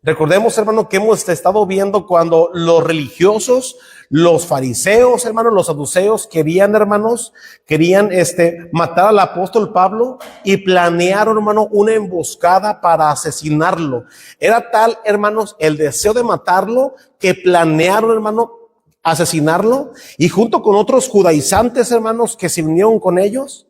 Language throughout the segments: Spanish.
Recordemos, hermano, que hemos estado viendo cuando los religiosos, los fariseos, hermanos, los saduceos querían, hermanos, matar al apóstol Pablo y planearon, hermano, una emboscada para asesinarlo. Era tal, hermanos, el deseo de matarlo que planearon, hermano, asesinarlo, y junto con otros judaizantes, hermanos, que se unieron con ellos.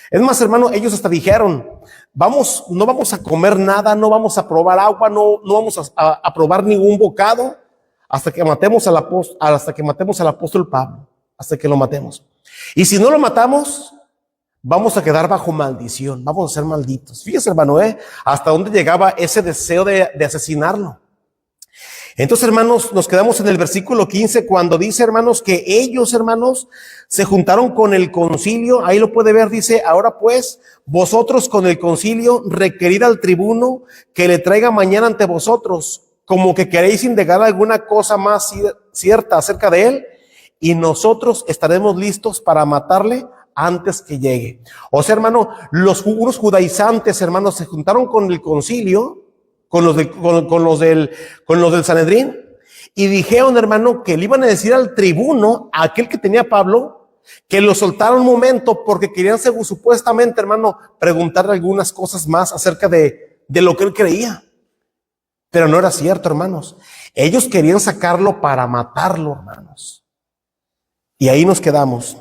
Es más, hermano, ellos hasta dijeron, no vamos a comer nada, no vamos a probar agua, no vamos a probar ningún bocado hasta que matemos al apóstol Pablo, hasta que lo matemos. Y si no lo matamos, vamos a quedar bajo maldición, vamos a ser malditos. Fíjese, hermano, hasta dónde llegaba ese deseo de asesinarlo. Entonces, hermanos, nos quedamos en el versículo 15 cuando dice, hermanos, que ellos, hermanos, se juntaron con el concilio. Ahí lo puede ver, dice, ahora pues, vosotros con el concilio requerid al tribuno que le traiga mañana ante vosotros, como que queréis indagar alguna cosa más cierta acerca de él, y nosotros estaremos listos para matarle antes que llegue. O sea, hermano, unos judaizantes, hermanos, se juntaron con el concilio, con los del Sanedrín, y dijeron, hermano, que le iban a decir al tribuno, a aquel que tenía a Pablo, que lo soltara un momento porque querían, supuestamente, hermano, preguntarle algunas cosas más acerca de lo que él creía. Pero no era cierto, hermanos. Ellos querían sacarlo para matarlo, hermanos. Y ahí nos quedamos.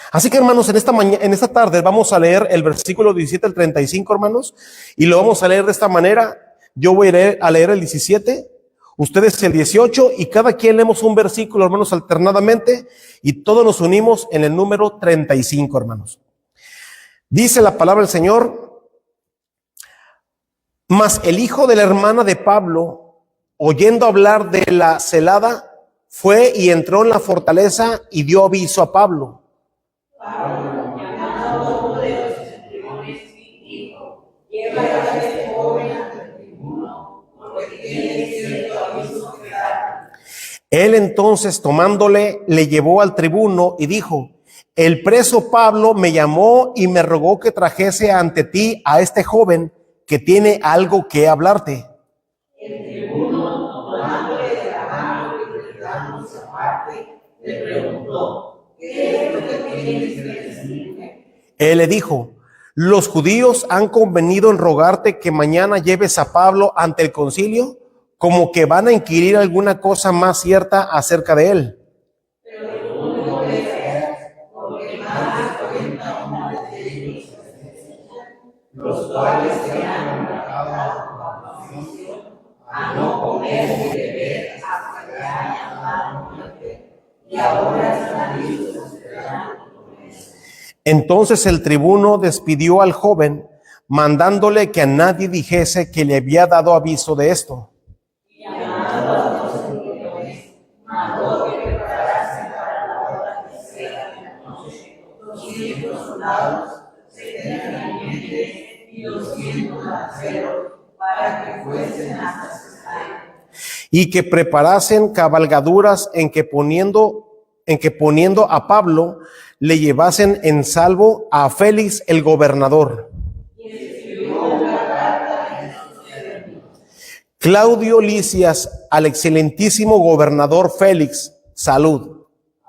Así que, hermanos, en esta tarde vamos a leer el versículo 17 al 35, hermanos, y lo vamos a leer de esta manera. Yo voy a leer el 17, ustedes el 18, y cada quien leemos un versículo, hermanos, alternadamente, y todos nos unimos en el número 35, hermanos. Dice la palabra del Señor: mas el hijo de la hermana de Pablo, oyendo hablar de la celada, fue y entró en la fortaleza y dio aviso a Pablo. Pablo, llamando a uno de los centuriones, dijo: lleva a este joven ante el tribuno, porque tiene cierto aviso que dar. Él entonces, tomándole, le llevó al tribuno y dijo: el preso Pablo me llamó y me rogó que trajese ante ti a este joven que tiene algo que hablarte. El tribuno, tomándole de la mano y retirándose aparte, le preguntó: ¿qué es lo que tienes que decirme? Él le dijo: los judíos han convenido en rogarte que mañana lleves a Pablo ante el concilio, como que van a inquirir alguna cosa más cierta acerca de él. Pero tú no creas, porque más de 40 hombres de ellos los cuales se han embarcado con la condición a no comer ni beber hasta que hayan dado muerte, y ahora están listos esperando. Entonces el tribuno despidió al joven, mandándole que a nadie dijese que le había dado aviso de esto. Y llamando a los centuriones, mandó que preparasen para la hora tercera de la noche 200 soldados, 70 jinetes y 200 lanceros, para que fuesen hasta Cesarea. Y que preparasen cabalgaduras en que poniendo a Pablo le llevasen en salvo a Félix el gobernador. Y escribió una carta en sus términos. Claudio Lisias, al excelentísimo gobernador Félix, salud.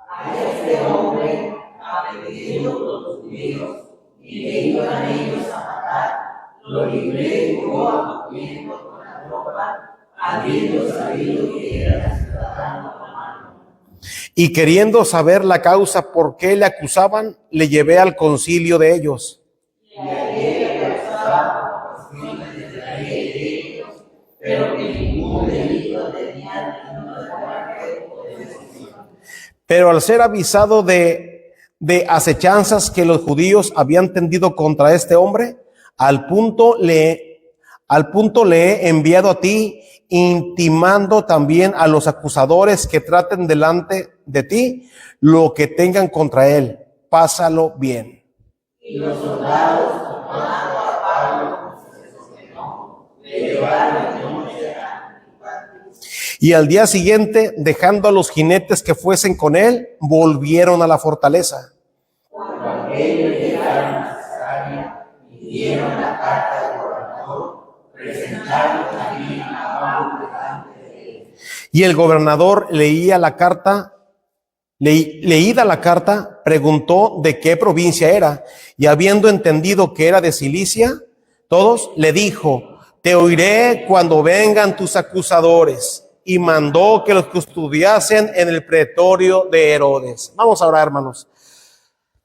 A este hombre ha pedido los judíos, y que iban ellos a matar, lo libré yo acudiendo con la ropa, habiendo sabido que era ciudadano romano. Y queriendo saber la causa por qué le acusaban, le llevé al concilio de ellos. Y hallé que acusaba por cuestiones de la ley de ellos, pero que ningún delito tenía digno de muerte o de destrucción. Pero al ser avisado de acechanzas que los judíos habían tendido contra este hombre, al punto le he enviado a ti, intimando también a los acusadores que traten delante de ti lo que tengan contra él. Pásalo bien. Y los soldados, tomando a Pablo, como se sostenó, le llevaron de noche a Antipatis. Y al día siguiente, dejando a los jinetes que fuesen con él, volvieron a la fortaleza. Cuando aquellos llegaron a Cesarea y dieron la carta al gobernador, presentaron también a Pablo Y el gobernador leída la carta, preguntó de qué provincia era, y habiendo entendido que era de Cilicia, todos le dijo: te oiré cuando vengan tus acusadores. Y mandó que los custodiasen en el pretorio de Herodes. Vamos a orar, hermanos.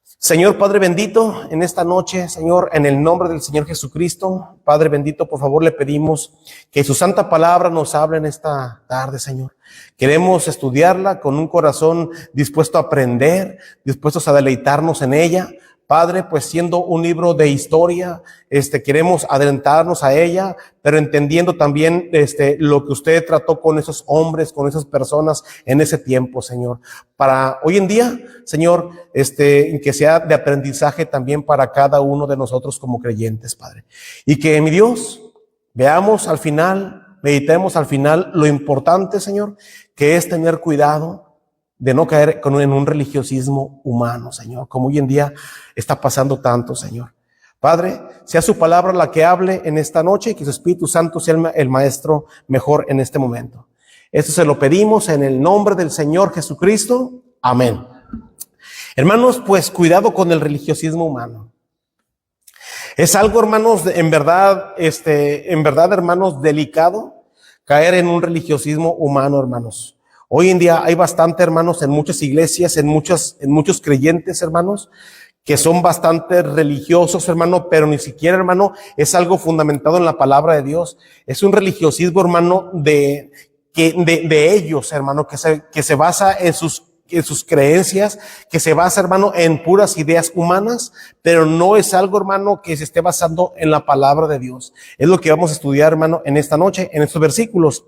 Señor Padre bendito, en esta noche, Señor, en el nombre del Señor Jesucristo, Padre bendito, por favor le pedimos que su santa palabra nos hable en esta tarde, Señor. Queremos estudiarla con un corazón dispuesto a aprender, dispuestos a deleitarnos en ella. Padre, pues siendo un libro de historia, queremos adentrarnos a ella, pero entendiendo también lo que usted trató con esos hombres, con esas personas en ese tiempo, Señor. Para hoy en día, Señor, que sea de aprendizaje también para cada uno de nosotros como creyentes, Padre. Y que, mi Dios, veamos al final, meditemos al final lo importante, Señor, que es tener cuidado de no caer en un religiosismo humano, Señor, como hoy en día está pasando tanto, Señor. Padre, sea su palabra la que hable en esta noche y que su Espíritu Santo sea el maestro mejor en este momento. Esto se lo pedimos en el nombre del Señor Jesucristo. Amén. Hermanos, pues cuidado con el religiosismo humano. Es algo, hermanos, en verdad, hermanos, delicado caer en un religiosismo humano, hermanos. Hoy en día hay bastante, hermanos, en muchas iglesias, en muchos creyentes, hermanos, que son bastante religiosos, hermano, pero ni siquiera, hermano, es algo fundamentado en la palabra de Dios. Es un religiosismo, hermano, de ellos, hermano, que se basa en sus creencias, que se basa, hermano, en puras ideas humanas, pero no es algo, hermano, que se esté basando en la palabra de Dios. Es lo que vamos a estudiar, hermano, en esta noche, en estos versículos.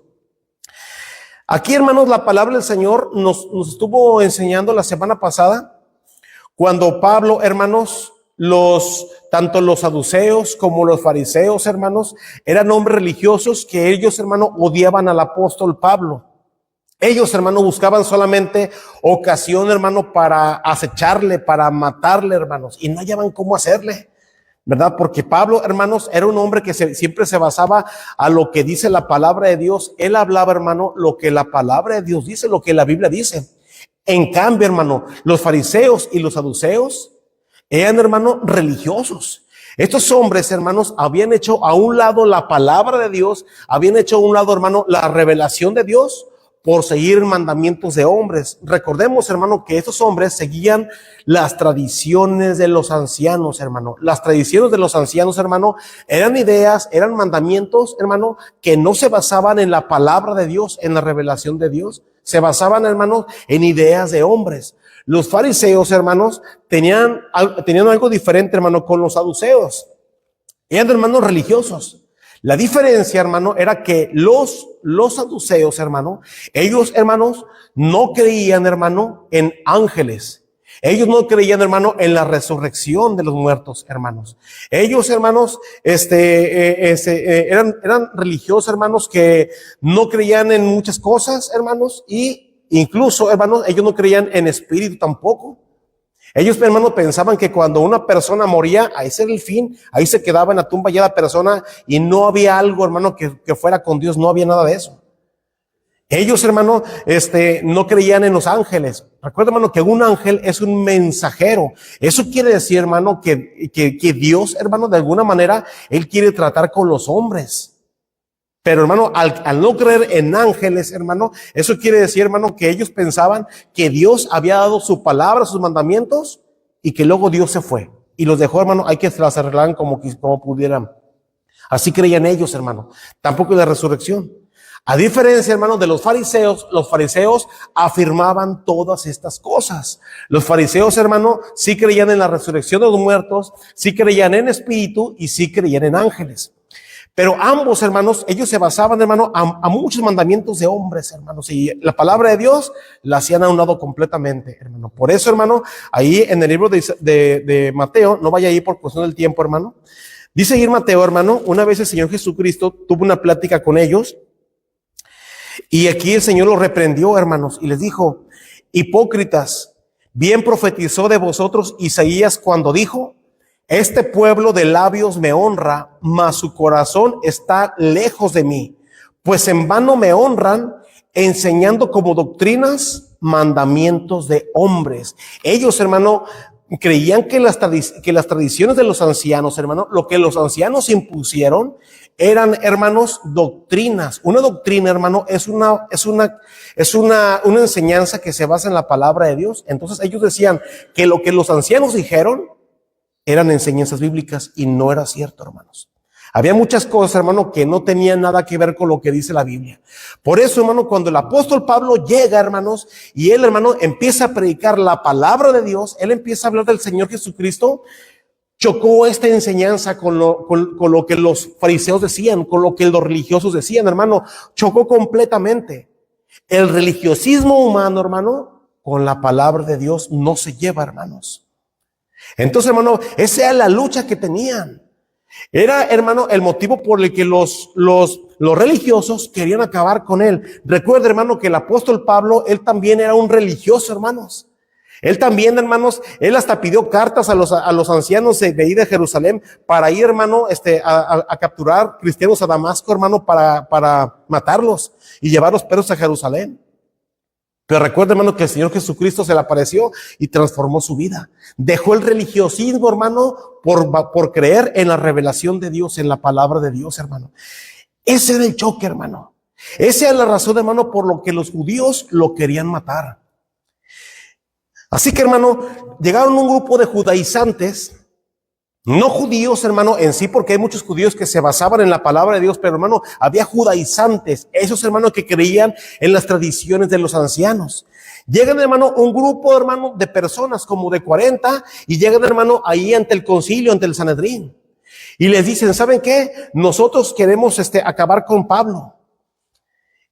Aquí, hermanos, la palabra del Señor nos estuvo enseñando la semana pasada, cuando Pablo, hermanos, tanto los saduceos como los fariseos, hermanos, eran hombres religiosos que ellos, hermanos, odiaban al apóstol Pablo. Ellos, hermanos, buscaban solamente ocasión, hermano, para acecharle, para matarle, hermanos, y no hallaban cómo hacerle, ¿verdad? Porque Pablo, hermanos, era un hombre que siempre se basaba a lo que dice la palabra de Dios. Él hablaba, hermano, lo que la palabra de Dios dice, lo que la Biblia dice. En cambio, hermano, los fariseos y los saduceos eran, hermano, religiosos. Estos hombres, hermanos, habían hecho a un lado la palabra de Dios, habían hecho a un lado, hermano, la revelación de Dios, por seguir mandamientos de hombres. Recordemos, hermano, que estos hombres seguían las tradiciones de los ancianos, hermano. Las tradiciones de los ancianos, hermano, eran ideas, eran mandamientos, hermano, que no se basaban en la palabra de Dios, en la revelación de Dios. Se basaban, hermano, en ideas de hombres. Los fariseos, hermanos, tenían algo diferente, hermano, con los saduceos. Eran, hermanos, religiosos. La diferencia, hermano, era que los saduceos, hermano, ellos, hermanos, no creían, hermano, en ángeles. Ellos no creían, hermano, en la resurrección de los muertos, hermanos. Ellos, hermanos, eran religiosos, hermanos, que no creían en muchas cosas, hermanos, y incluso, hermanos, ellos no creían en espíritu tampoco. Ellos, hermanos, pensaban que cuando una persona moría, ahí era el fin, ahí se quedaba en la tumba ya la persona y no había algo, hermano, que fuera con Dios, no había nada de eso. Ellos, hermano, no creían en los ángeles. Recuerda, hermano, que un ángel es un mensajero. Eso quiere decir, hermano, que Dios, hermano, de alguna manera, Él quiere tratar con los hombres. Pero, hermano, al no creer en ángeles, hermano, eso quiere decir, hermano, que ellos pensaban que Dios había dado su palabra, sus mandamientos, y que luego Dios se fue. Y los dejó, hermano, hay que las arreglaran como pudieran. Así creían ellos, hermano. Tampoco en la resurrección. A diferencia, hermano, de los fariseos afirmaban todas estas cosas. Los fariseos, hermano, sí creían en la resurrección de los muertos, sí creían en espíritu y sí creían en ángeles. Pero ambos, hermanos, ellos se basaban, hermano, a muchos mandamientos de hombres, hermanos, y la palabra de Dios la hacían a un lado completamente, hermano. Por eso, hermano, ahí en el libro de Mateo, no vaya ahí por cuestión del tiempo, hermano. Dice ahí Mateo, hermano, una vez el Señor Jesucristo tuvo una plática con ellos, y aquí el Señor los reprendió, hermanos, y les dijo: hipócritas, bien profetizó de vosotros Isaías cuando dijo: este pueblo de labios me honra, mas su corazón está lejos de mí. Pues en vano me honran, enseñando como doctrinas mandamientos de hombres. Ellos, hermano, creían que las tradiciones de los ancianos, hermano, lo que los ancianos impusieron eran, hermanos, doctrinas. Una doctrina, hermano, es una enseñanza que se basa en la palabra de Dios. Entonces ellos decían que lo que los ancianos dijeron eran enseñanzas bíblicas y no era cierto, hermanos. Había muchas cosas, hermano, que no tenían nada que ver con lo que dice la Biblia. Por eso, hermano, cuando el apóstol Pablo llega, hermanos, y él, hermano, empieza a predicar la palabra de Dios, él empieza a hablar del Señor Jesucristo, chocó esta enseñanza con lo que los fariseos decían, con lo que los religiosos decían, hermano, chocó completamente. El religiosismo humano, hermano, con la palabra de Dios no se lleva, hermanos. Entonces, hermano, esa era la lucha que tenían. Era, hermano, el motivo por el que los religiosos querían acabar con él. Recuerda, hermano, que el apóstol Pablo, él también era un religioso, hermanos. Él también, hermanos, él hasta pidió cartas a los ancianos de ahí de Jerusalén para ir, hermano, a capturar cristianos a Damasco, hermano, para matarlos y llevarlos presos a Jerusalén. Pero recuerda, hermano, que el Señor Jesucristo se le apareció y transformó su vida. Dejó el religiosismo, hermano, por creer en la revelación de Dios, en la palabra de Dios, hermano. Ese era el choque, hermano. Esa es la razón, hermano, por lo que los judíos lo querían matar. Así que, hermano, llegaron un grupo de judaizantes, no judíos, hermano, en sí, porque hay muchos judíos que se basaban en la palabra de Dios, pero, hermano, había judaizantes, esos, hermanos, que creían en las tradiciones de los ancianos. Llegan, hermano, un grupo, hermano, de personas como de 40 y llegan, hermano, ahí ante el concilio, ante el Sanedrín. Y les dicen, ¿saben qué? Nosotros queremos acabar con Pablo.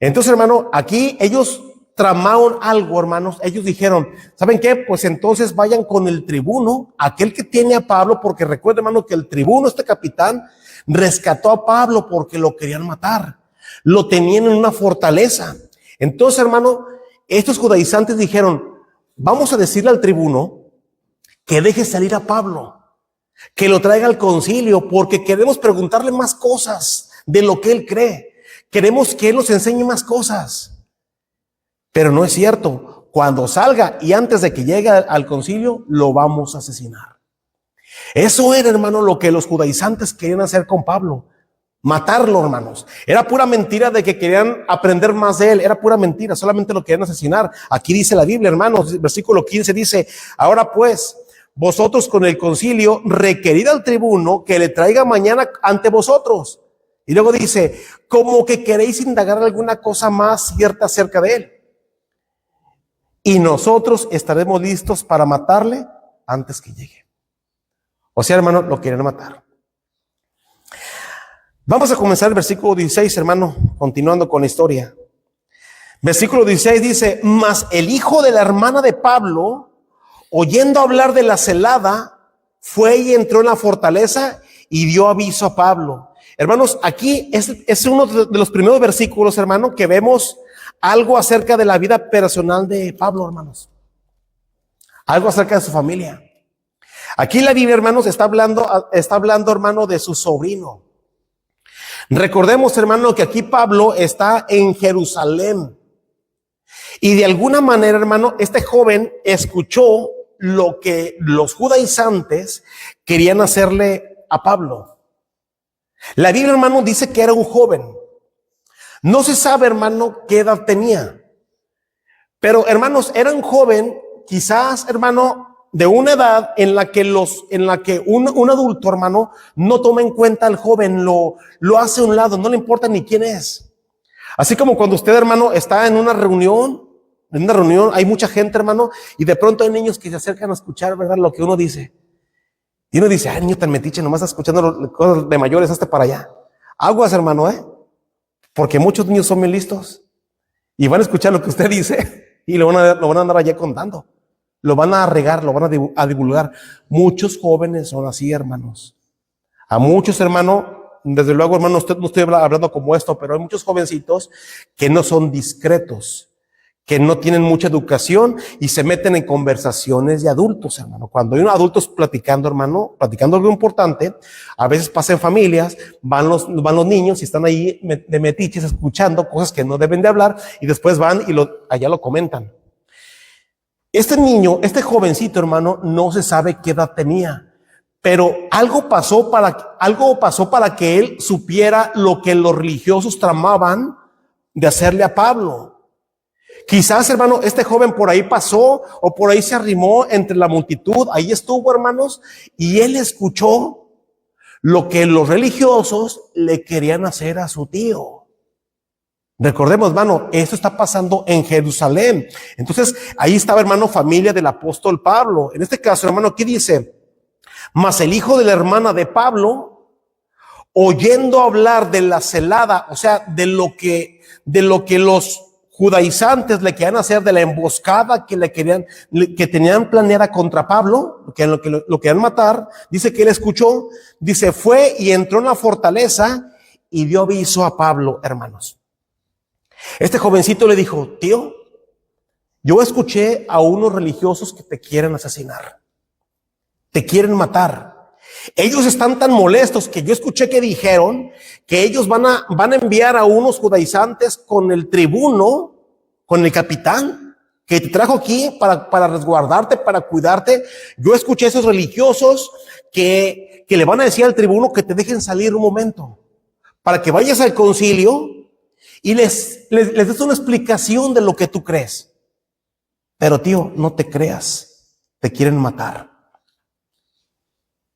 Entonces, hermano, aquí ellos tramaron algo, hermanos. Ellos dijeron, ¿saben qué? Pues entonces vayan con el tribuno, aquel que tiene a Pablo, porque recuerden, hermano, que el tribuno, este capitán, rescató a Pablo porque lo querían matar. Lo tenían en una fortaleza. Entonces, hermano, estos judaizantes dijeron, vamos a decirle al tribuno que deje salir a Pablo, que lo traiga al concilio, porque queremos preguntarle más cosas de lo que él cree. Queremos que él nos enseñe más cosas. Pero no es cierto. Cuando salga y antes de que llegue al concilio, lo vamos a asesinar. Eso era, hermano, lo que los judaizantes querían hacer con Pablo. Matarlo, hermanos. Era pura mentira de que querían aprender más de él. Era pura mentira, solamente lo querían asesinar. Aquí dice la Biblia, hermanos, versículo 15 dice, ahora pues, vosotros con el concilio, requerid al tribuno que le traiga mañana ante vosotros. Y luego dice, como que queréis indagar alguna cosa más cierta acerca de él. Y nosotros estaremos listos para matarle antes que llegue. O sea, hermano, lo quieren matar. Vamos a comenzar el versículo 16, hermano, continuando con la historia. Versículo 16 dice, mas el hijo de la hermana de Pablo, oyendo hablar de la celada, fue y entró en la fortaleza y dio aviso a Pablo. Hermanos, aquí es uno de los primeros versículos, hermano, que vemos algo acerca de la vida personal de Pablo, hermanos. Algo acerca de su familia. Aquí la Biblia, hermanos, está hablando, hermano, de su sobrino. Recordemos, hermano, que aquí Pablo está en Jerusalén. Y de alguna manera, hermano, este joven escuchó lo que los judaizantes querían hacerle a Pablo. La Biblia, hermano, dice que era un joven. No se sabe, hermano, qué edad tenía. Pero, hermanos, era un joven, quizás, hermano, de una edad en la que un adulto, hermano, no toma en cuenta al joven, lo hace a un lado, no le importa ni quién es. Así como cuando usted, hermano, está en una reunión, hay mucha gente, hermano, y de pronto hay niños que se acercan a escuchar, ¿verdad?, lo que uno dice. Y uno dice, ay, niño tan metiche, nomás está escuchando cosas de mayores, hasta para allá. Aguas, hermano, porque muchos niños son bien listos y van a escuchar lo que usted dice y lo van a andar allá contando. Lo van a regar, lo van a divulgar. Muchos jóvenes son así, hermanos. A muchos, hermano, desde luego, hermano, no estoy hablando como esto, pero hay muchos jovencitos que no son discretos, que no tienen mucha educación y se meten en conversaciones de adultos, hermano. Cuando hay unos adultos platicando, hermano, platicando algo importante, a veces pasa en familias, van los niños y están ahí de metiches escuchando cosas que no deben de hablar y después van y allá lo comentan. Este niño, este jovencito, hermano, no se sabe qué edad tenía, pero algo pasó para que él supiera lo que los religiosos tramaban de hacerle a Pablo. Quizás, hermano, este joven por ahí pasó o por ahí se arrimó entre la multitud, ahí estuvo, hermanos, y él escuchó lo que los religiosos le querían hacer a su tío. Recordemos, hermano, esto está pasando en Jerusalén. Entonces, ahí estaba, hermano, familia del apóstol Pablo. En este caso, hermano, aquí dice, mas el hijo de la hermana de Pablo, oyendo hablar de la celada, o sea, de lo que los judaizantes le querían hacer, de la emboscada que tenían planeada contra Pablo, que lo querían matar, dice que él escuchó, dice, fue y entró en la fortaleza y dio aviso a Pablo, hermanos. Este jovencito le dijo, tío, yo escuché a unos religiosos que te quieren asesinar, te quieren matar. Ellos están tan molestos que yo escuché que dijeron que ellos van a enviar a unos judaizantes con el tribuno, con el capitán que te trajo aquí para resguardarte, para cuidarte. Yo escuché a esos religiosos que le van a decir al tribuno que te dejen salir un momento para que vayas al concilio y les des una explicación de lo que tú crees. Pero tío, no te creas, te quieren matar.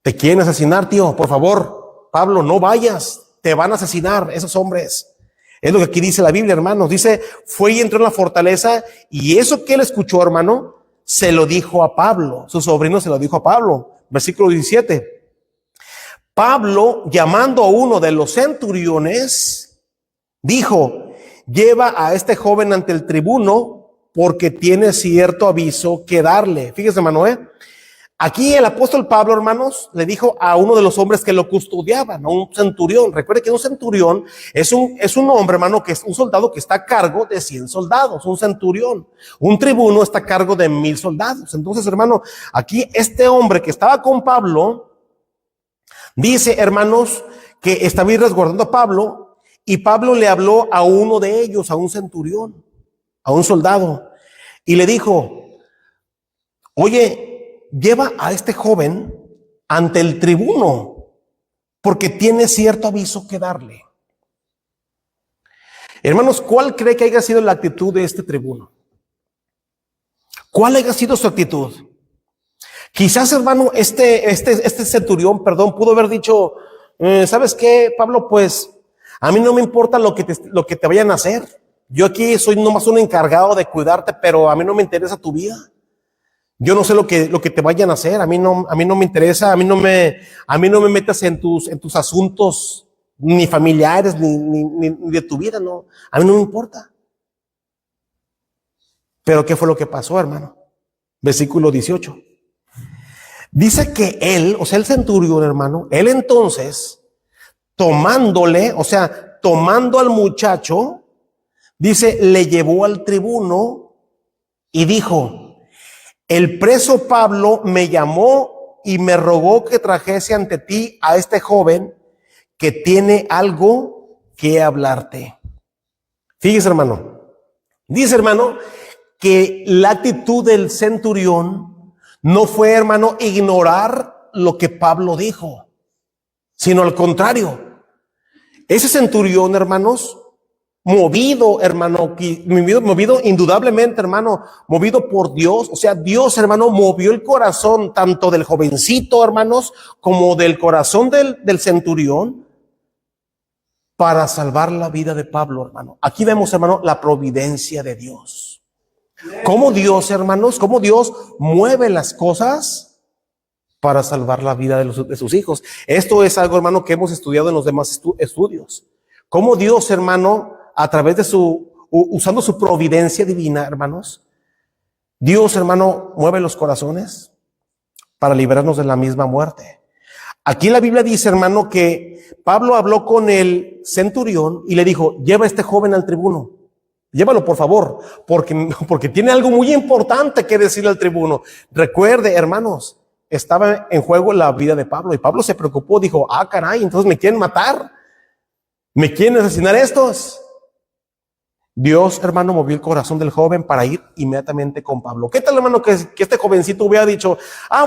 Te quieren asesinar, tío, por favor, Pablo, no vayas, te van a asesinar esos hombres. Es lo que aquí dice la Biblia, hermanos. Dice, fue y entró en la fortaleza y eso que él escuchó, hermano, se lo dijo a Pablo. Su sobrino se lo dijo a Pablo. Versículo 17. Pablo, llamando a uno de los centuriones, dijo, lleva a este joven ante el tribuno porque tiene cierto aviso que darle. Fíjese, hermano, aquí el apóstol Pablo, hermanos, le dijo a uno de los hombres que lo custodiaban, a un centurión. Recuerde que un centurión es un hombre, hermano, que es un soldado que está a cargo de 100 soldados, un centurión. Un tribuno está a cargo de 1000 soldados. Entonces, hermano, aquí este hombre que estaba con Pablo, dice, hermanos, que estaba resguardando a Pablo, y Pablo le habló a uno de ellos, a un centurión, a un soldado, y le dijo, oye, lleva a este joven ante el tribuno porque tiene cierto aviso que darle. Hermanos, ¿cuál cree que haya sido la actitud de este tribuno? ¿Cuál haya sido su actitud? Quizás, hermano, este centurión, pudo haber dicho, ¿sabes qué, Pablo? Pues a mí no me importa lo que te vayan a hacer. Yo aquí soy nomás un encargado de cuidarte, pero a mí no me interesa tu vida. Yo no sé lo que te vayan a hacer, a mí no me interesa, a mí no me metas en tus asuntos ni familiares ni de tu vida, no, a mí no me importa. Pero ¿qué fue lo que pasó, hermano? Versículo 18. Dice que él, o sea, el centurión, hermano, él entonces, tomando al muchacho, dice, le llevó al tribuno y dijo, el preso Pablo me llamó y me rogó que trajese ante ti a este joven que tiene algo que hablarte. Fíjese, hermano. Dice, hermano, que la actitud del centurión no fue, hermano, ignorar lo que Pablo dijo, sino al contrario. Ese centurión, hermanos, movido indudablemente, hermano, movido por Dios. O sea, Dios, hermano, movió el corazón tanto del jovencito, hermanos, como del corazón del centurión para salvar la vida de Pablo, hermano. Aquí vemos, hermano, la providencia de Dios. Cómo Dios, hermanos, cómo Dios mueve las cosas para salvar la vida de sus hijos. Esto es algo, hermano, que hemos estudiado en los demás estudios. Cómo Dios, hermano, a través de usando su providencia divina, hermanos, Dios, hermano, mueve los corazones para librarnos de la misma muerte. Aquí la Biblia dice, hermano, que Pablo habló con el centurión y le dijo, lleva a este joven al tribuno. Llévalo, por favor, porque tiene algo muy importante que decirle al tribuno. Recuerde, hermanos, estaba en juego la vida de Pablo y Pablo se preocupó, dijo, caray, entonces me quieren matar, me quieren asesinar estos. Dios, hermano, movió el corazón del joven para ir inmediatamente con Pablo. ¿Qué tal, hermano, que este jovencito hubiera dicho,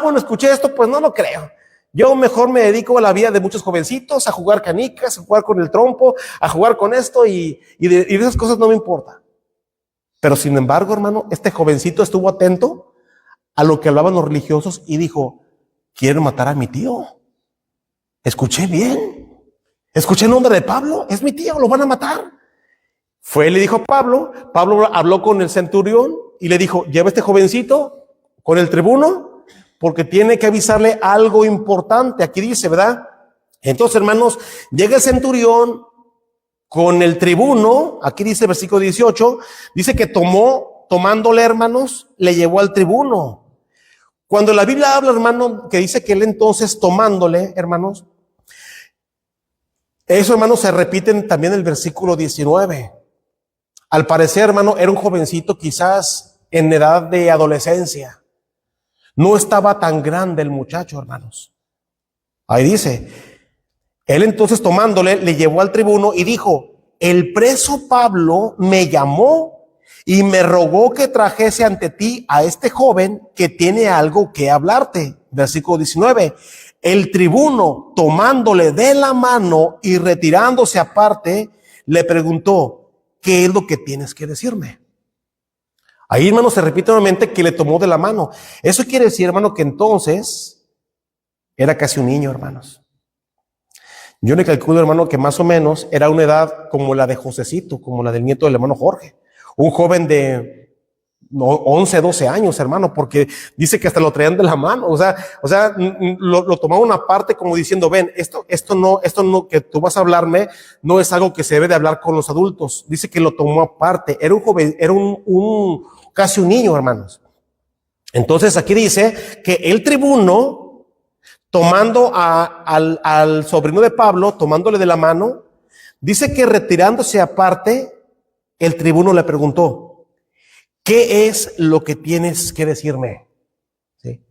bueno, escuché esto, pues no lo creo? Yo mejor me dedico a la vida de muchos jovencitos, a jugar canicas, a jugar con el trompo, a jugar con esto y de esas cosas no me importa. Pero sin embargo, hermano, este jovencito estuvo atento a lo que hablaban los religiosos y dijo, quieren matar a mi tío. Escuché bien, escuché el nombre de Pablo, es mi tío, lo van a matar. Fue y le dijo a Pablo habló con el centurión y le dijo, lleva a este jovencito con el tribuno, porque tiene que avisarle algo importante. Aquí dice, ¿verdad? Entonces, hermanos, llega el centurión con el tribuno. Aquí dice, versículo 18, dice que tomándole, hermanos, le llevó al tribuno. Cuando la Biblia habla, hermano, que dice que él entonces tomándole, hermanos, eso, hermanos, se repite también en el versículo 19. Al parecer, hermano, era un jovencito quizás en edad de adolescencia. No estaba tan grande el muchacho, hermanos. Ahí dice, él entonces tomándole, le llevó al tribuno y dijo, el preso Pablo me llamó y me rogó que trajese ante ti a este joven que tiene algo que hablarte. Versículo 19, el tribuno tomándole de la mano y retirándose aparte, le preguntó, ¿qué es lo que tienes que decirme? Ahí, hermano, se repite nuevamente que le tomó de la mano. Eso quiere decir, hermano, que entonces era casi un niño, hermanos. Yo le calculo, hermano, que más o menos era una edad como la de Josecito, como la del nieto del hermano Jorge. Un joven de 11, 12 años, hermano, porque dice que hasta lo traían de la mano. O sea, lo tomaban aparte como diciendo, ven, esto no, que tú vas a hablarme, no es algo que se debe de hablar con los adultos. Dice que lo tomó aparte. Era un joven, era casi un niño, hermanos. Entonces aquí dice que el tribuno, tomando al sobrino de Pablo, tomándole de la mano, dice que retirándose aparte, el tribuno le preguntó, ¿qué es lo que tienes que decirme? ¿Sí?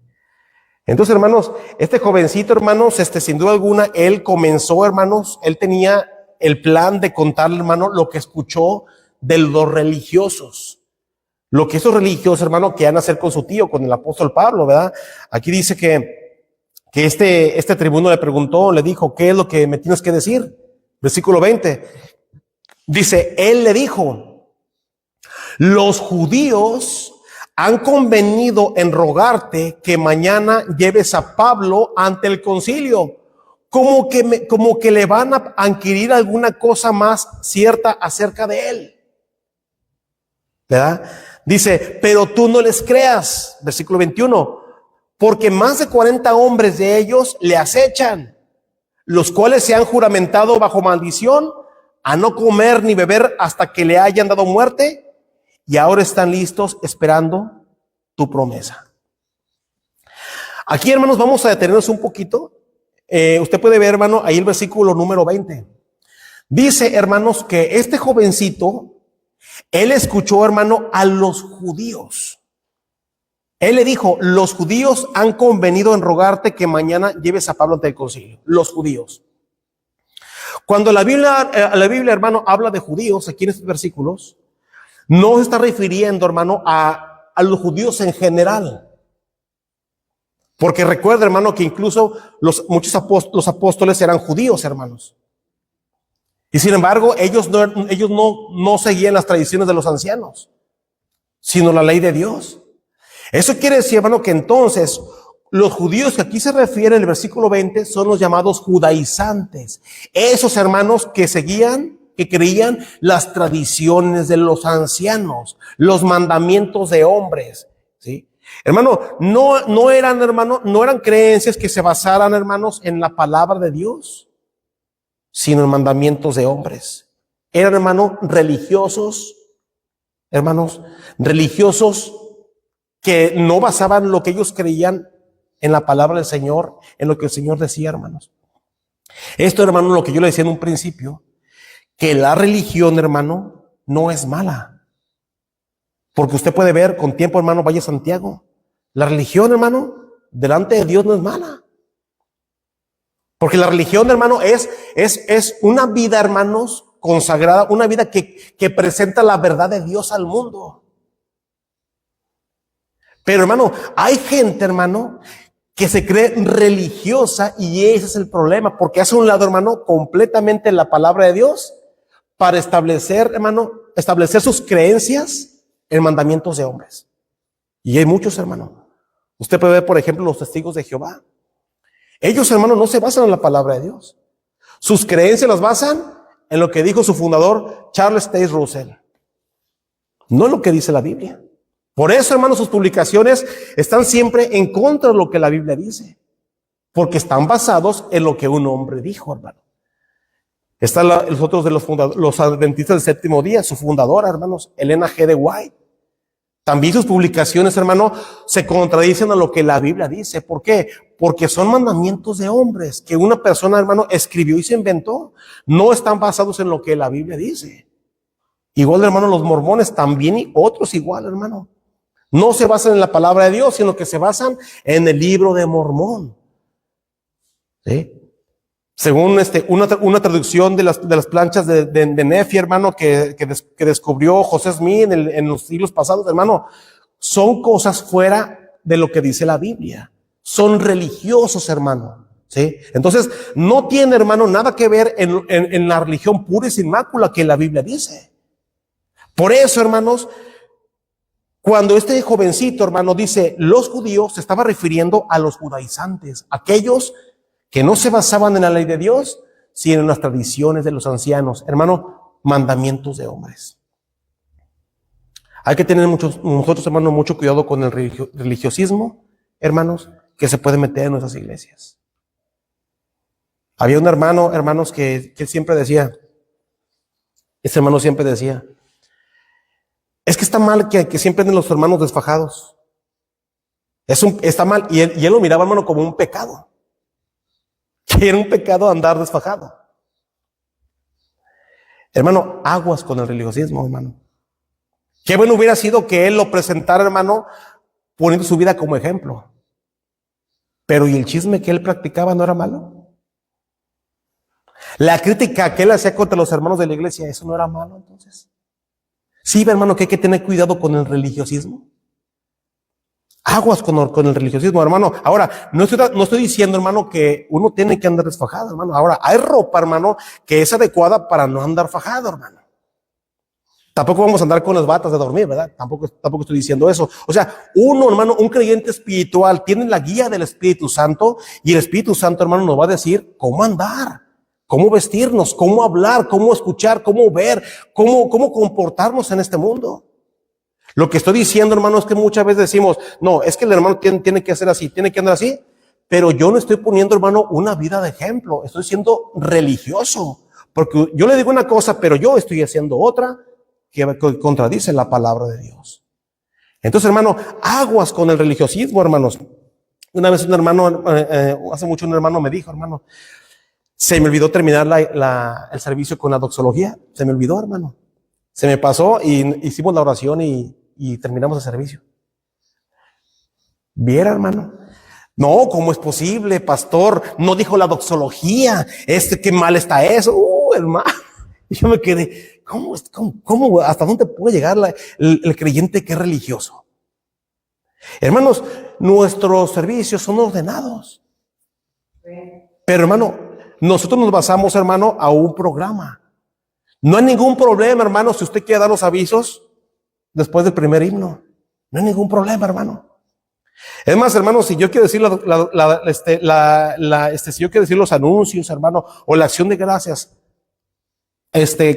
Entonces, hermanos, este jovencito, hermanos, sin duda alguna, él comenzó, hermanos, él tenía el plan de contarle, hermano, lo que escuchó de los religiosos. Lo que esos religiosos, hermano, querían hacer con su tío, con el apóstol Pablo, ¿verdad? Aquí dice que este tribuno le preguntó, le dijo, ¿qué es lo que me tienes que decir? Versículo 20. Dice, él le dijo, los judíos han convenido en rogarte que mañana lleves a Pablo ante el concilio, como que le van a adquirir alguna cosa más cierta acerca de él, ¿verdad? Dice, pero tú no les creas, versículo 21, porque más de 40 hombres de ellos le acechan, los cuales se han juramentado bajo maldición a no comer ni beber hasta que le hayan dado muerte, y ahora están listos esperando tu promesa. Aquí, hermanos, vamos a detenernos un poquito. Usted puede ver, hermano, ahí el versículo número 20. Dice, hermanos, que este jovencito, él escuchó, hermano, a los judíos. Él le dijo, los judíos han convenido en rogarte que mañana lleves a Pablo ante el concilio. Los judíos. Cuando la Biblia, hermano, habla de judíos, aquí en estos versículos, no se está refiriendo, hermano, a los judíos en general. Porque recuerda, hermano, que incluso los apóstoles eran judíos, hermanos. Y sin embargo, ellos no seguían las tradiciones de los ancianos, sino la ley de Dios. Eso quiere decir, hermano, que entonces los judíos que aquí se refiere en el versículo 20 son los llamados judaizantes. Esos hermanos que seguían, que creían las tradiciones de los ancianos, los mandamientos de hombres, ¿sí? Hermano, no eran creencias que se basaran, hermanos, en la palabra de Dios, sino en mandamientos de hombres. Eran, hermanos, religiosos que no basaban lo que ellos creían en la palabra del Señor, en lo que el Señor decía, hermanos. Esto, hermano, lo que yo le decía en un principio, que la religión, hermano, no es mala. Porque usted puede ver con tiempo, hermano, vaya a Santiago. La religión, hermano, delante de Dios no es mala. Porque la religión, hermano, es una vida, hermanos, consagrada, una vida que presenta la verdad de Dios al mundo. Pero, hermano, hay gente, hermano, que se cree religiosa y ese es el problema, porque hace un lado, hermano, completamente la palabra de Dios para establecer, hermano, establecer sus creencias en mandamientos de hombres. Y hay muchos, hermano. Usted puede ver, por ejemplo, los testigos de Jehová. Ellos, hermano, no se basan en la palabra de Dios. Sus creencias las basan en lo que dijo su fundador, Charles Taze Russell. No en lo que dice la Biblia. Por eso, hermano, sus publicaciones están siempre en contra de lo que la Biblia dice. Porque están basados en lo que un hombre dijo, hermano. Están los otros de los adventistas del séptimo día, su fundadora, hermanos, Elena G. de White. También sus publicaciones, hermano, se contradicen a lo que la Biblia dice. ¿Por qué? Porque son mandamientos de hombres que una persona, hermano, escribió y se inventó. No están basados en lo que la Biblia dice. Igual, hermano, los mormones también y otros igual, hermano. No se basan en la palabra de Dios, sino que se basan en el libro de Mormón. ¿Sí? Según una traducción de las planchas de Nefi, hermano, que descubrió José Smith en los siglos pasados, hermano, son cosas fuera de lo que dice la Biblia. Son religiosos, hermano. ¿Sí? Entonces, no tiene, hermano, nada que ver en la religión pura y sin mácula que la Biblia dice. Por eso, hermanos, cuando este jovencito, hermano, dice los judíos, se estaba refiriendo a los judaizantes, aquellos que no se basaban en la ley de Dios, sino en las tradiciones de los ancianos, hermano, mandamientos de hombres. Hay que tener nosotros, hermanos, mucho cuidado con el religiosismo, hermanos, que se puede meter en nuestras iglesias. Había un hermano, hermanos, que siempre decía, ese hermano siempre decía, es que está mal que siempre anden los hermanos desfajados. Está mal, y él lo miraba, hermano, como un pecado. Que era un pecado andar desfajado. Hermano, aguas con el religiosismo, hermano. Qué bueno hubiera sido que él lo presentara, hermano, poniendo su vida como ejemplo. Pero ¿y el chisme que él practicaba no era malo? La crítica que él hacía contra los hermanos de la iglesia, ¿eso no era malo entonces? Sí, hermano, que hay que tener cuidado con el religiosismo. Aguas con el religiosismo, hermano. Ahora, no estoy diciendo, hermano, que uno tiene que andar desfajado, hermano. Ahora, hay ropa, hermano, que es adecuada para no andar fajado, hermano. Tampoco vamos a andar con las batas de dormir, ¿verdad? Tampoco estoy diciendo eso. O sea, uno, hermano, un creyente espiritual tiene la guía del Espíritu Santo y el Espíritu Santo, hermano, nos va a decir cómo andar, cómo vestirnos, cómo hablar, cómo escuchar, cómo ver, cómo comportarnos en este mundo. Lo que estoy diciendo, hermano, es que muchas veces decimos, no, es que el hermano tiene que hacer así, tiene que andar así, pero yo no estoy poniendo, hermano, una vida de ejemplo, estoy siendo religioso, porque yo le digo una cosa, pero yo estoy haciendo otra que contradice la palabra de Dios. Entonces, hermano, aguas con el religiosismo, hermanos. Una vez un hermano, hace mucho un hermano me dijo, hermano, se me olvidó terminar el servicio con la doxología, se me olvidó, hermano. Se me pasó y hicimos la oración y terminamos el servicio. ¿Viera, hermano? No, ¿cómo es posible, pastor? No dijo la doxología. Qué mal está eso. Hermano. Y yo me quedé, ¿cómo, hasta dónde puede llegar el creyente que es religioso? Hermanos, nuestros servicios son ordenados. Pero, hermano, nosotros nos basamos, hermano, a un programa. No hay ningún problema, hermano, si usted quiere dar los avisos después del primer himno. No hay ningún problema, hermano. Es más, hermano, si yo quiero decir si yo quiero decir los anuncios, hermano, o la acción de gracias,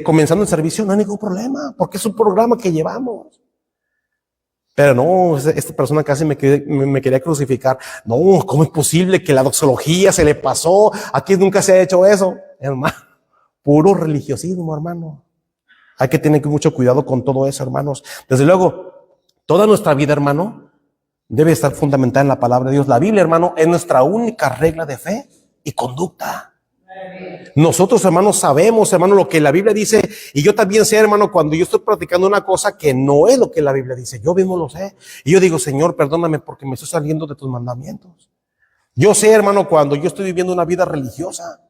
comenzando el servicio, no hay ningún problema, porque es un programa que llevamos. Pero no, esta persona casi me quería crucificar. No, ¿cómo es posible que la doxología se le pasó? Aquí nunca se ha hecho eso, hermano. Puro religiosismo, hermano. Hay que tener mucho cuidado con todo eso, hermanos. Desde luego, toda nuestra vida, hermano, debe estar fundamentada en la palabra de Dios. La Biblia, hermano, es nuestra única regla de fe y conducta. Nosotros, hermanos, sabemos, hermano, lo que la Biblia dice, y yo también sé, hermano, cuando yo estoy practicando una cosa que no es lo que la Biblia dice, yo mismo lo sé, y yo digo, Señor, perdóname porque me estoy saliendo de tus mandamientos. Yo sé, hermano, cuando yo estoy viviendo una vida religiosa,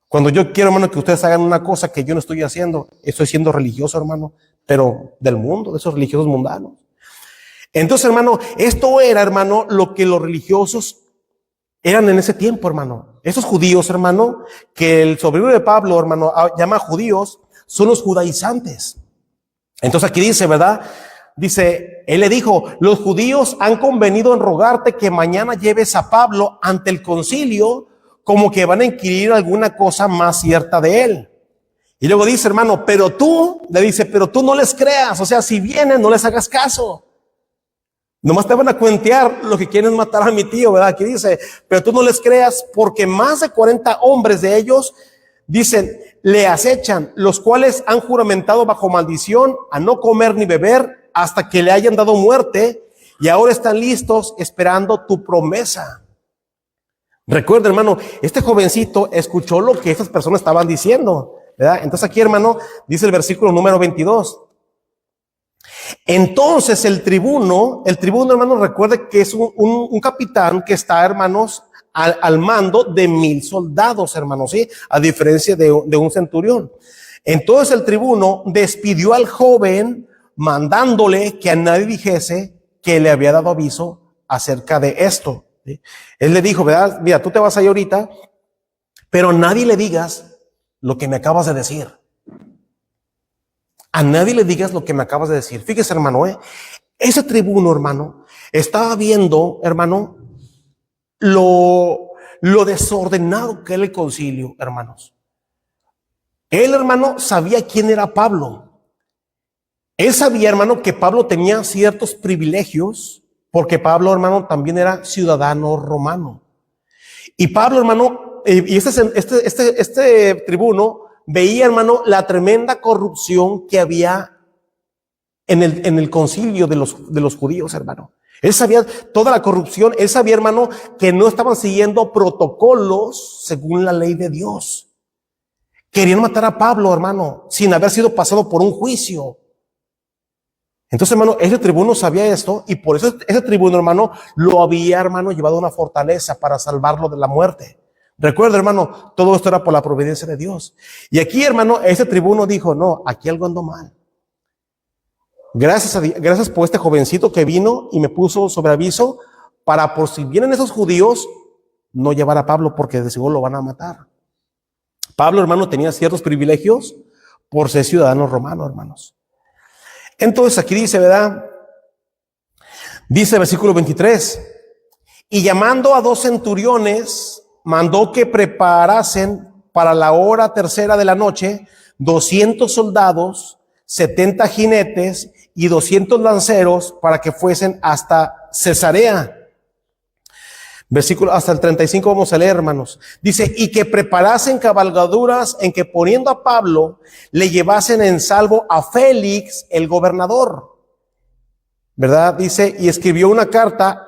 cuando yo quiero, hermano, que ustedes hagan una cosa que yo no estoy haciendo, estoy siendo religioso, hermano, pero del mundo, de esos religiosos mundanos. Entonces, hermano, esto era, hermano, lo que los religiosos eran en ese tiempo, hermano. Esos judíos, hermano, que el sobrino de Pablo, hermano, llama judíos, son los judaizantes. Entonces aquí dice, ¿verdad? Dice, él le dijo, los judíos han convenido en rogarte que mañana lleves a Pablo ante el concilio, como que van a inquirir alguna cosa más cierta de él. Y luego dice, hermano, pero tú, le dice, pero tú no les creas. O sea, si vienen, no les hagas caso. Nomás te van a cuentear lo que quieren matar a mi tío, ¿verdad? Aquí dice, pero tú no les creas, porque más de 40 hombres de ellos, dicen, le acechan, los cuales han juramentado bajo maldición a no comer ni beber hasta que le hayan dado muerte, y ahora están listos esperando tu promesa. Recuerda, hermano, este jovencito escuchó lo que estas personas estaban diciendo, ¿verdad? Entonces aquí, hermano, dice el versículo número 22. Entonces el tribuno, hermano, recuerde que es un capitán que está, hermanos, al mando de 1000 soldados, hermanos, ¿sí? A diferencia de un centurión. Entonces el tribuno despidió al joven, mandándole que a nadie dijese que le había dado aviso acerca de esto, ¿sí? Él le dijo, ¿verdad? Mira, tú te vas a ir ahorita, pero a nadie le digas lo que me acabas de decir. A nadie le digas lo que me acabas de decir. Fíjese, hermano, ese tribuno, hermano, estaba viendo, hermano, lo desordenado que era el concilio, hermanos. Él, hermano, sabía quién era Pablo. Él sabía, hermano, que Pablo tenía ciertos privilegios, porque Pablo, hermano, también era ciudadano romano. Y Pablo, hermano, y este tribuno veía, hermano, la tremenda corrupción que había en el concilio de los judíos, hermano. Él sabía toda la corrupción. Él sabía, hermano, que no estaban siguiendo protocolos según la ley de Dios. Querían matar a Pablo, hermano, sin haber sido pasado por un juicio. Entonces, hermano, ese tribuno sabía esto, y por eso ese tribuno, hermano, lo había, hermano, llevado a una fortaleza para salvarlo de la muerte. Recuerda, hermano, todo esto era por la providencia de Dios. Y aquí, hermano, ese tribuno dijo, no, aquí algo ando mal. Gracias por este jovencito que vino y me puso sobre aviso para, por si vienen esos judíos, no llevar a Pablo, porque de seguro lo van a matar. Pablo, hermano, tenía ciertos privilegios por ser ciudadano romano, hermanos. Entonces aquí dice, ¿verdad? Dice el versículo 23, y llamando a 2 centuriones, mandó que preparasen para la hora tercera de la noche 200 soldados, 70 jinetes y 200 lanceros para que fuesen hasta Cesarea. Versículo hasta el 35 vamos a leer, hermanos. Dice, y que preparasen cabalgaduras en que poniendo a Pablo le llevasen en salvo a Félix, el gobernador. ¿Verdad? Dice, y escribió una carta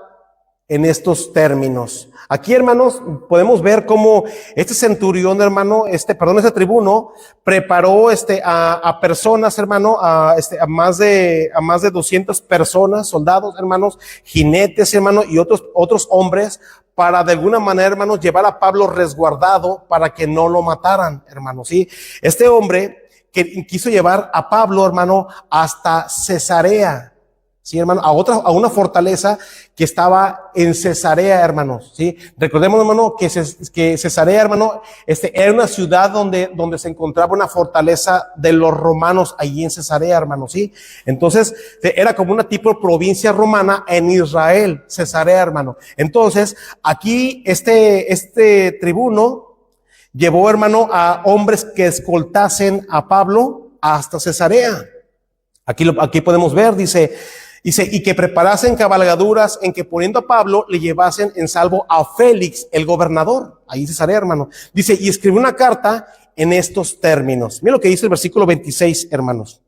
en estos términos. Aquí, hermanos, podemos ver cómo este centurión, hermano, ese tribuno preparó a personas, hermano, a más de 200 personas, soldados, hermanos, jinetes, hermano, y otros hombres para de alguna manera, hermanos, llevar a Pablo resguardado para que no lo mataran, hermanos. Sí, este hombre que quiso llevar a Pablo, hermano, hasta Cesarea. Sí, hermano, a una fortaleza que estaba en Cesarea, hermanos. Sí, recordemos, hermano, que Cesarea, hermano, era una ciudad donde se encontraba una fortaleza de los romanos allí en Cesarea, hermano. Sí, entonces era como una tipo de provincia romana en Israel, Cesarea, hermano. Entonces aquí este tribuno llevó, hermano, a hombres que escoltasen a Pablo hasta Cesarea. Aquí podemos ver, dice, y que preparasen cabalgaduras en que poniendo a Pablo le llevasen en salvo a Félix, el gobernador. Ahí Cesarea, hermano. Dice, y escribió una carta en estos términos. Mira lo que dice el versículo 26, hermanos.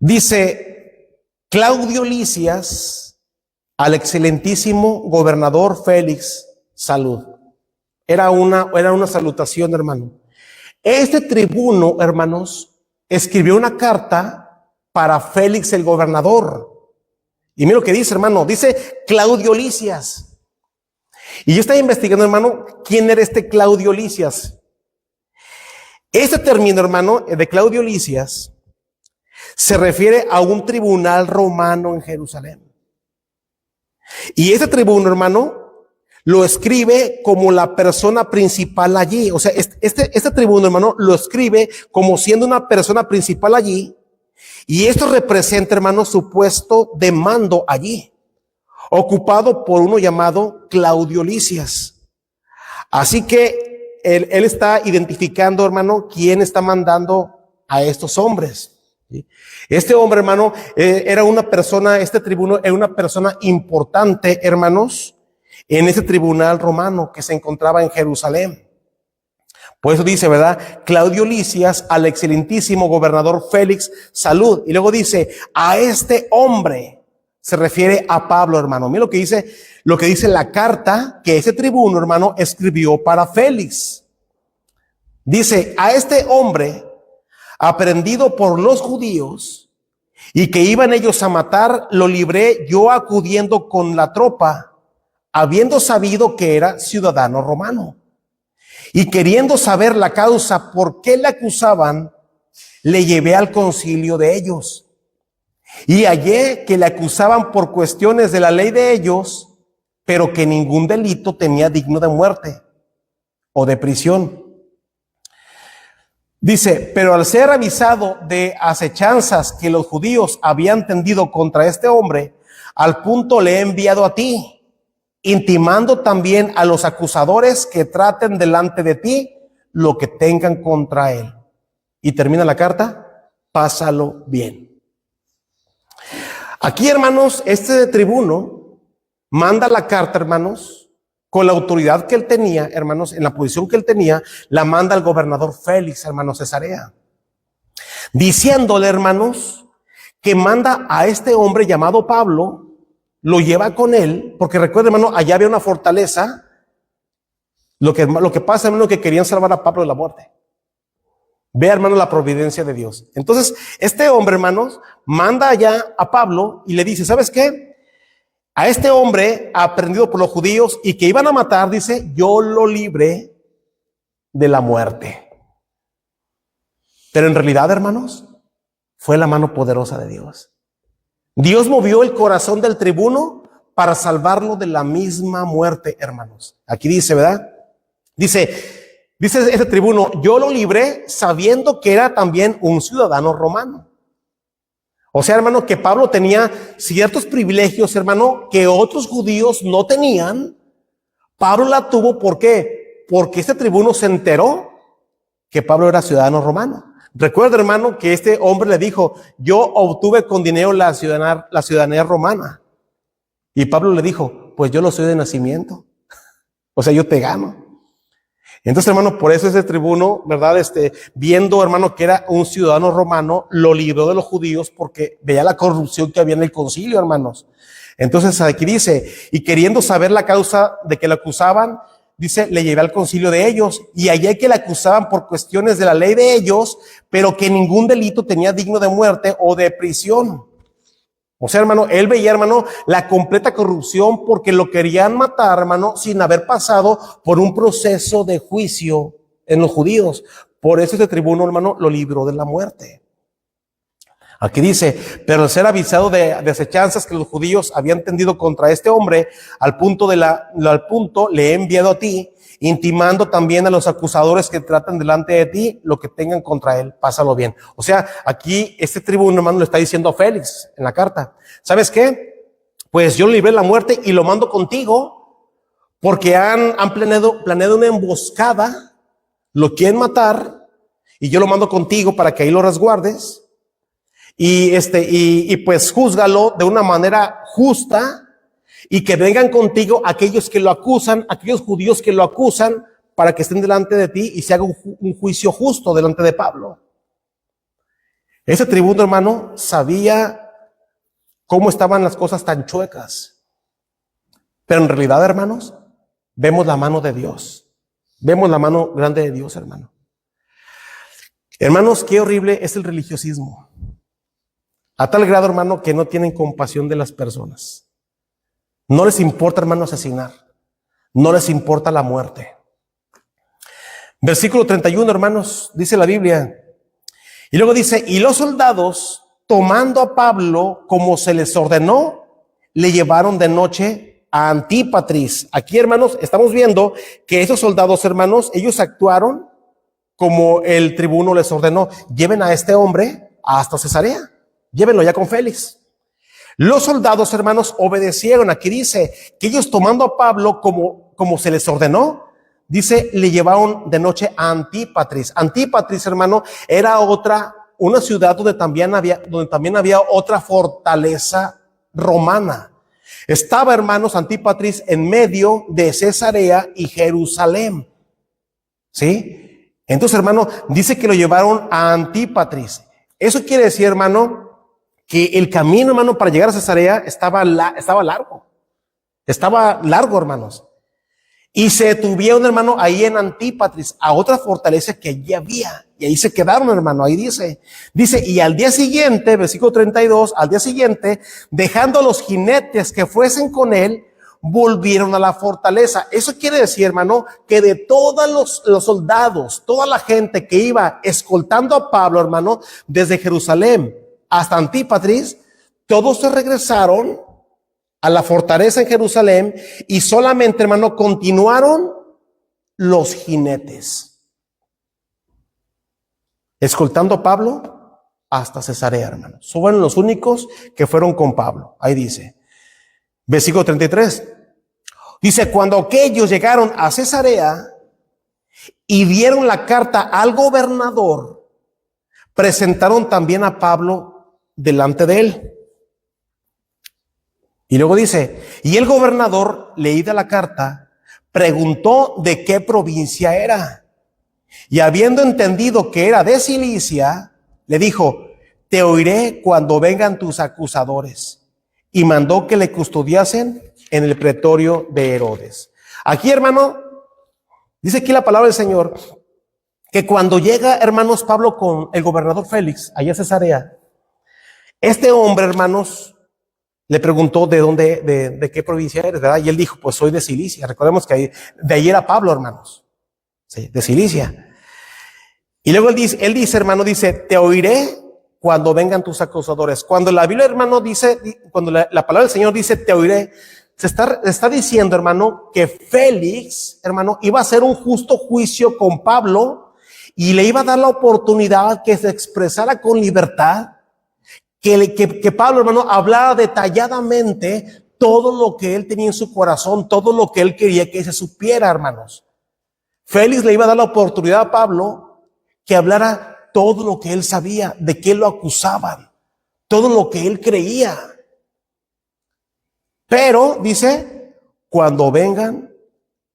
Dice, Claudio Lisias, al excelentísimo gobernador Félix, salud. Era una salutación, hermano. Este tribuno, hermanos, escribió una carta para Félix el gobernador. Y mira lo que dice, hermano. Dice Claudio Lisias. Y yo estaba investigando, hermano, quién era este Claudio Lisias. Este término, hermano, de Claudio Lisias, se refiere a un tribunal romano en Jerusalén. Y este tribuno, hermano, lo escribe como la persona principal allí. O sea, este tribuno, hermano, lo escribe como siendo una persona principal allí. Y esto representa, hermano, su puesto de mando allí, ocupado por uno llamado Claudio Lisias. Así que él está identificando, hermano, quién está mandando a estos hombres. ¿Sí? Este hombre, hermano, era una persona, este tribuno era una persona importante, hermanos, en ese tribunal romano que se encontraba en Jerusalén. Por eso dice, ¿verdad? Claudio Lisias, al excelentísimo gobernador Félix, salud. Y luego dice, a este hombre, se refiere a Pablo, hermano. Mira lo que dice la carta que ese tribuno, hermano, escribió para Félix. Dice, a este hombre, aprendido por los judíos, y que iban ellos a matar, lo libré yo acudiendo con la tropa, habiendo sabido que era ciudadano romano. Y queriendo saber la causa por qué le acusaban, le llevé al concilio de ellos. Y hallé que le acusaban por cuestiones de la ley de ellos, pero que ningún delito tenía digno de muerte o de prisión. Dice, pero al ser avisado de acechanzas que los judíos habían tendido contra este hombre, al punto le he enviado a ti, intimando también a los acusadores que traten delante de ti lo que tengan contra él. Y termina la carta, pásalo bien. Aquí, hermanos, este tribuno manda la carta, hermanos, con la autoridad que él tenía, hermanos, en la posición que él tenía, la manda al gobernador Félix, hermano Cesarea, diciéndole, hermanos, que manda a este hombre llamado Pablo, lo lleva con él, porque recuerda, hermano, allá había una fortaleza. Lo que pasa, hermano, que querían salvar a Pablo de la muerte. Ve, hermano, la providencia de Dios. Entonces, este hombre, hermanos, manda allá a Pablo y le dice, ¿sabes qué? A este hombre aprendido por los judíos y que iban a matar, dice, yo lo libré de la muerte. Pero en realidad, hermanos, fue la mano poderosa de Dios. Dios movió el corazón del tribuno para salvarlo de la misma muerte, hermanos. Aquí dice, ¿verdad? Dice este tribuno, yo lo libré sabiendo que era también un ciudadano romano. O sea, hermano, que Pablo tenía ciertos privilegios, hermano, que otros judíos no tenían. Pablo la tuvo, ¿por qué? Porque este tribuno se enteró que Pablo era ciudadano romano. Recuerda, hermano, que este hombre le dijo, yo obtuve con dinero la ciudadanía romana. Y Pablo le dijo, pues yo lo soy de nacimiento. O sea, yo te gano. Entonces, hermano, por eso ese tribuno, ¿verdad? Viendo, hermano, que era un ciudadano romano, lo libró de los judíos porque veía la corrupción que había en el concilio, hermanos. Entonces, aquí dice, y queriendo saber la causa de que le acusaban, dice, le llevé al concilio de ellos y hallé que le acusaban por cuestiones de la ley de ellos, pero que ningún delito tenía digno de muerte o de prisión. O sea, hermano, él veía, hermano, la completa corrupción porque lo querían matar, hermano, sin haber pasado por un proceso de juicio en los judíos. Por eso este tribuno, hermano, lo libró de la muerte. Aquí dice, pero al ser avisado de acechanzas que los judíos habían tendido contra este hombre, al punto le he enviado a ti, intimando también a los acusadores que tratan delante de ti lo que tengan contra él, pásalo bien. O sea, aquí este tribuno, hermano, le está diciendo a Félix en la carta, ¿sabes qué? Pues yo libré la muerte y lo mando contigo porque han planeado una emboscada, lo quieren matar y yo lo mando contigo para que ahí lo resguardes. Y pues júzgalo de una manera justa y que vengan contigo aquellos que lo acusan, aquellos judíos que lo acusan para que estén delante de ti y se haga un juicio justo delante de Pablo. Ese tribuno, hermano, sabía cómo estaban las cosas tan chuecas. Pero en realidad, hermanos, vemos la mano de Dios. Vemos la mano grande de Dios, hermano. Hermanos, qué horrible es el religiosismo. A tal grado, hermano, que no tienen compasión de las personas. No les importa, hermano, asesinar. No les importa la muerte. Versículo 31, hermanos, dice la Biblia. Y luego dice, y los soldados, tomando a Pablo como se les ordenó, le llevaron de noche a Antípatris. Aquí, hermanos, estamos viendo que esos soldados, hermanos, ellos actuaron como el tribuno les ordenó. Lleven a este hombre hasta Cesarea. Llévenlo ya con Félix. Los soldados, hermanos, obedecieron. Aquí dice que ellos tomando a Pablo como se les ordenó, dice, le llevaron de noche a Antípatris. Antípatris, hermano, era una ciudad donde también había otra fortaleza romana. Estaba, hermanos, Antípatris en medio de Cesarea y Jerusalén. ¿Sí? Entonces, hermano, dice que lo llevaron a Antípatris. Eso quiere decir, hermano, que el camino, hermano, para llegar a Cesarea estaba largo. Estaba largo, hermanos. Y se detuvieron, hermano, ahí en Antípatris, a otra fortaleza que allí había. Y ahí se quedaron, hermano. Ahí dice, y al día siguiente, versículo 32, al día siguiente, dejando a los jinetes que fuesen con él, volvieron a la fortaleza. Eso quiere decir, hermano, que de todos los soldados, toda la gente que iba escoltando a Pablo, hermano, desde Jerusalén hasta Antípatris, todos se regresaron a la fortaleza en Jerusalén y solamente, hermano, continuaron los jinetes escoltando a Pablo hasta Cesarea, hermano. Fueron los únicos que fueron con Pablo. Ahí dice, versículo 33. Dice, cuando aquellos llegaron a Cesarea y dieron la carta al gobernador, presentaron también a Pablo delante de él. Y luego dice, y el gobernador, leída la carta, preguntó de qué provincia era. Y habiendo entendido que era de Cilicia, le dijo, te oiré cuando vengan tus acusadores. Y mandó que le custodiasen en el pretorio de Herodes. Aquí, hermano, dice aquí la palabra del Señor, que cuando llega, hermanos, Pablo con el gobernador Félix, allá en Cesarea, este hombre, hermanos, le preguntó de qué provincia eres, ¿verdad? Y él dijo, pues soy de Cilicia. Recordemos que de ahí era Pablo, hermanos. Sí, de Cilicia. Y luego él dice, hermano, te oiré cuando vengan tus acusadores. Cuando la Biblia, hermano, cuando la palabra del Señor dice, te oiré, se está diciendo, hermano, que Félix, hermano, iba a hacer un justo juicio con Pablo y le iba a dar la oportunidad que se expresara con libertad, que Pablo, hermano, hablara detalladamente todo lo que él tenía en su corazón, todo lo que él quería que se supiera, hermanos. Félix le iba a dar la oportunidad a Pablo que hablara todo lo que él sabía, de qué lo acusaban, todo lo que él creía. Pero, dice, cuando vengan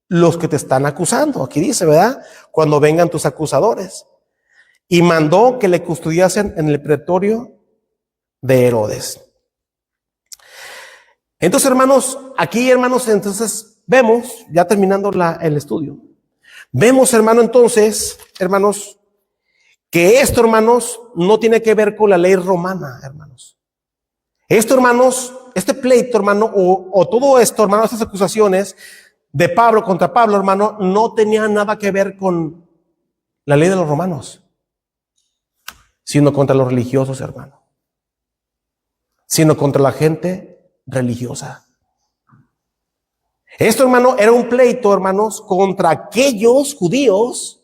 los que te están acusando, aquí dice, ¿verdad? Cuando vengan tus acusadores. Y mandó que le custodiasen en el pretorio de Herodes. Entonces, hermanos, aquí, hermanos, entonces vemos, ya terminando el estudio, vemos, hermano, entonces, hermanos, que esto, hermanos, no tiene que ver con la ley romana, hermanos. Esto, hermanos, este pleito, hermano, o todo esto, hermano, estas acusaciones de Pablo contra Pablo, hermano, no tenía nada que ver con la ley de los romanos, sino contra los religiosos, hermano, sino contra la gente religiosa. Esto, hermano, era un pleito, hermanos, contra aquellos judíos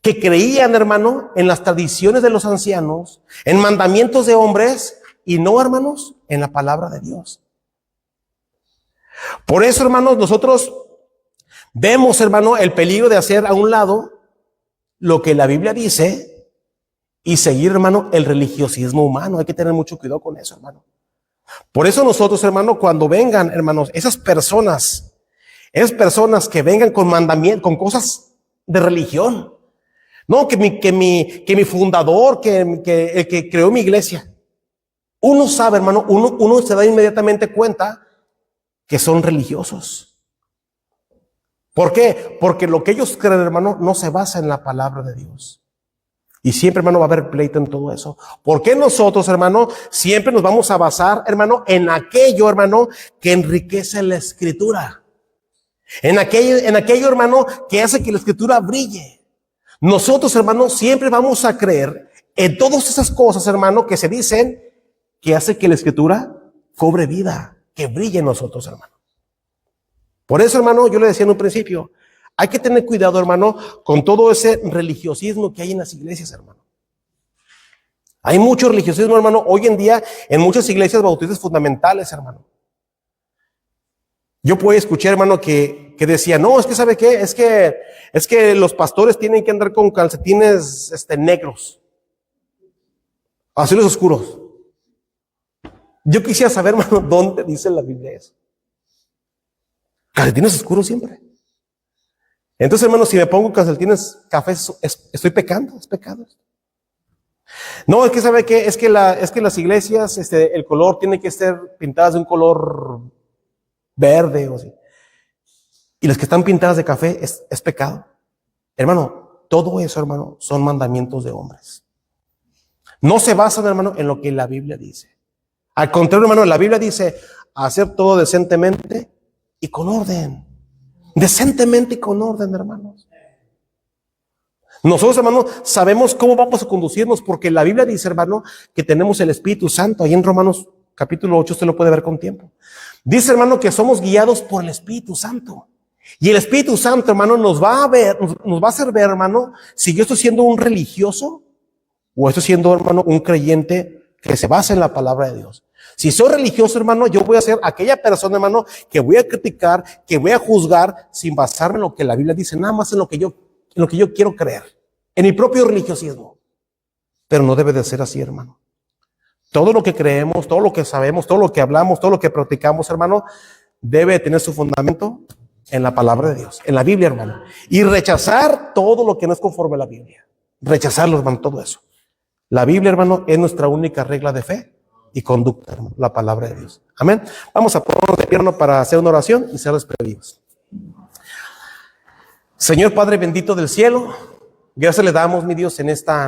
que creían, hermano, en las tradiciones de los ancianos, en mandamientos de hombres y no, hermanos, en la palabra de Dios. Por eso, hermanos, nosotros vemos, hermano, el peligro de hacer a un lado lo que la Biblia dice y seguir, hermano, el religiosismo humano. Hay que tener mucho cuidado con eso, hermano. Por eso nosotros, hermano, cuando vengan, hermanos, esas personas que vengan con mandamientos, con cosas de religión, no, que mi fundador, el que creó mi iglesia, uno sabe, hermano, uno se da inmediatamente cuenta que son religiosos. ¿Por qué? Porque lo que ellos creen, hermano, no se basa en la palabra de Dios. Y siempre, hermano, va a haber pleito en todo eso. ¿Por qué nosotros, hermano, siempre nos vamos a basar, hermano, en aquello, hermano, que enriquece la Escritura? En aquello, hermano, que hace que la Escritura brille. Nosotros, hermano, siempre vamos a creer en todas esas cosas, hermano, que se dicen que hace que la Escritura cobre vida, que brille en nosotros, hermano. Por eso, hermano, yo le decía en un principio, hay que tener cuidado, hermano, con todo ese religiosismo que hay en las iglesias, hermano. Hay mucho religiosismo, hermano, hoy en día en muchas iglesias bautistas fundamentales, hermano. Yo puedo escuchar, hermano, que decía, no, es que ¿sabe qué? Es que los pastores tienen que andar con calcetines negros, azules oscuros. Yo quisiera saber, hermano, dónde dice la Biblia eso. Calcetines oscuros siempre. Entonces, hermano, si me pongo calcetines cafés, estoy pecando, es pecado. No, es que ¿sabe qué? Es que las iglesias, el color tiene que ser pintadas de un color verde o así. Y las que están pintadas de café es pecado. Hermano, todo eso, hermano, son mandamientos de hombres. No se basan, hermano, en lo que la Biblia dice. Al contrario, hermano, la Biblia dice hacer todo decentemente y con orden. Decentemente y con orden, hermanos. Nosotros, hermanos, sabemos cómo vamos a conducirnos porque la Biblia dice, hermano, que tenemos el Espíritu Santo. Ahí en Romanos capítulo 8 usted lo puede ver con tiempo. Dice, hermano, que somos guiados por el Espíritu Santo. Y el Espíritu Santo, hermano, nos va a hacer ver, hermano, si yo estoy siendo un religioso o estoy siendo, hermano, un creyente que se basa en la palabra de Dios. Si soy religioso, hermano, yo voy a ser aquella persona, hermano, que voy a criticar, que voy a juzgar sin basarme en lo que la Biblia dice, nada más en lo que yo quiero creer, en mi propio religiosismo. Pero no debe de ser así, hermano. Todo lo que creemos, todo lo que sabemos, todo lo que hablamos, todo lo que practicamos, hermano, debe tener su fundamento en la palabra de Dios, en la Biblia, hermano. Y rechazar todo lo que no es conforme a la Biblia. Rechazarlo, hermano, todo eso. La Biblia, hermano, es nuestra única regla de fe y conducta, hermano, la palabra de Dios. Amén. Vamos a ponernos de pie, hermano, para hacer una oración y ser despedidos. Señor Padre bendito del cielo, gracias le damos, mi Dios, en esta